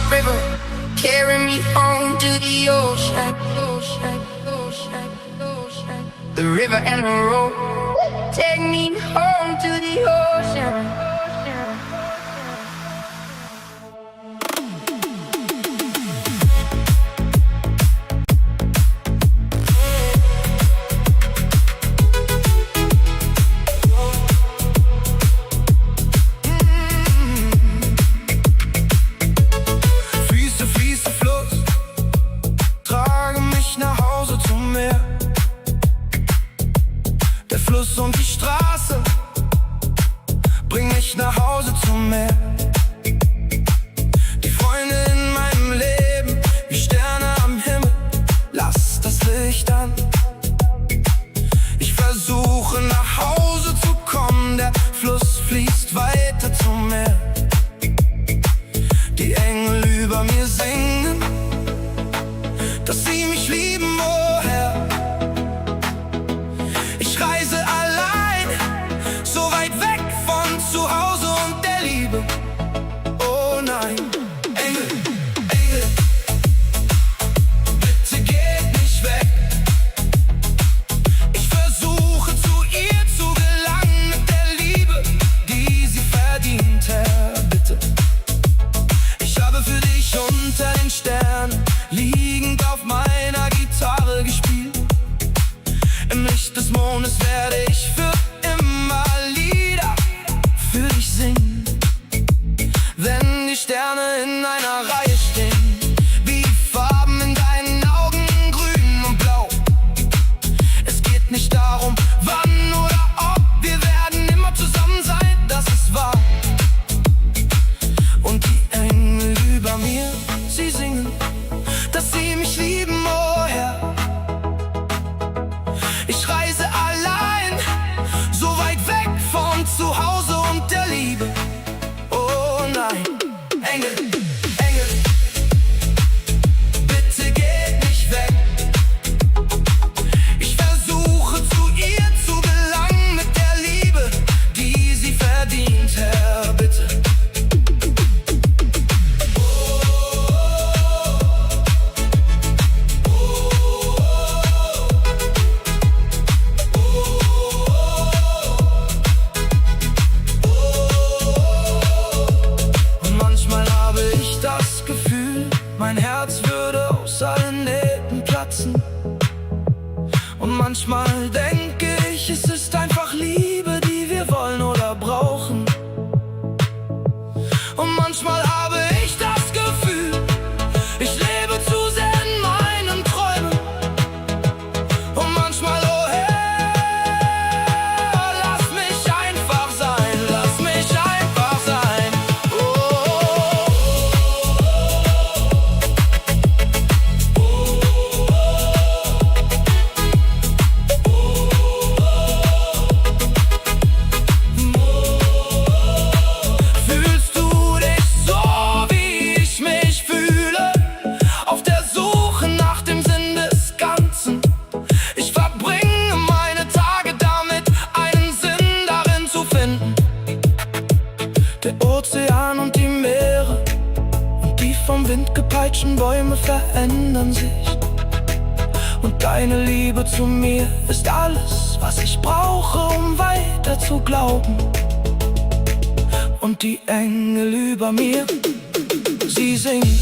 river, carry me home to the ocean. The river and the road, take me home to the ocean. Und die Straße bring mich nach Hause zum Meer. Die Freunde in meinem Leben wie Sterne am Himmel, lass das Licht an. Ich versuche nach Hause zu kommen, der Fluss fließt weiter zum Meer. Die Engel über mir singen, dass sie mich lieben, oh Herr. Ich reise allein, so weit weg von zu Hause und der Liebe. Oh nein, Engel, Engel, bitte geht nicht weg. Ich versuche zu ihr zu gelangen mit der Liebe, die sie verdient, Herr, bitte. Ich habe für dich unter den Sternen liegend auf meiner Gitarre gespielt. Im Licht des Mondes werde ich für immer Lieder für dich singen. Wenn die Sterne in einer Reihe stehen, wie die Farben in deinen Augen, grün und blau. Es geht nicht darum, wann oder ob, wir werden immer zusammen sein, das ist wahr. Und die Engel über mir, sie singen, dass sie mich lieben, oh Herr. Ich reise allein, so weit weg von zu Hause und der Liebe. Oh nein, Engel, Engel, bitte geht nicht weg. Ich versuche zu ihr zu gelangen mit der Liebe, die sie verdient, Herr, bitte. Mein Herz würde aus allen Nähten platzen. Und manchmal denke ich, es ist einfach Liebe, die wir wollen oder brauchen. Und manchmal habe ich das Gefühl, ich lebe zu sehr in meinen Träumen. Und manchmal, oh Herr, lass mich einfach sein, lass mich einfach sein. Der Ozean und die Meere und die vom Wind gepeitschten Bäume verändern sich. Und deine Liebe zu mir ist alles, was ich brauche, um weiter zu glauben. Und die Engel über mir, sie singen.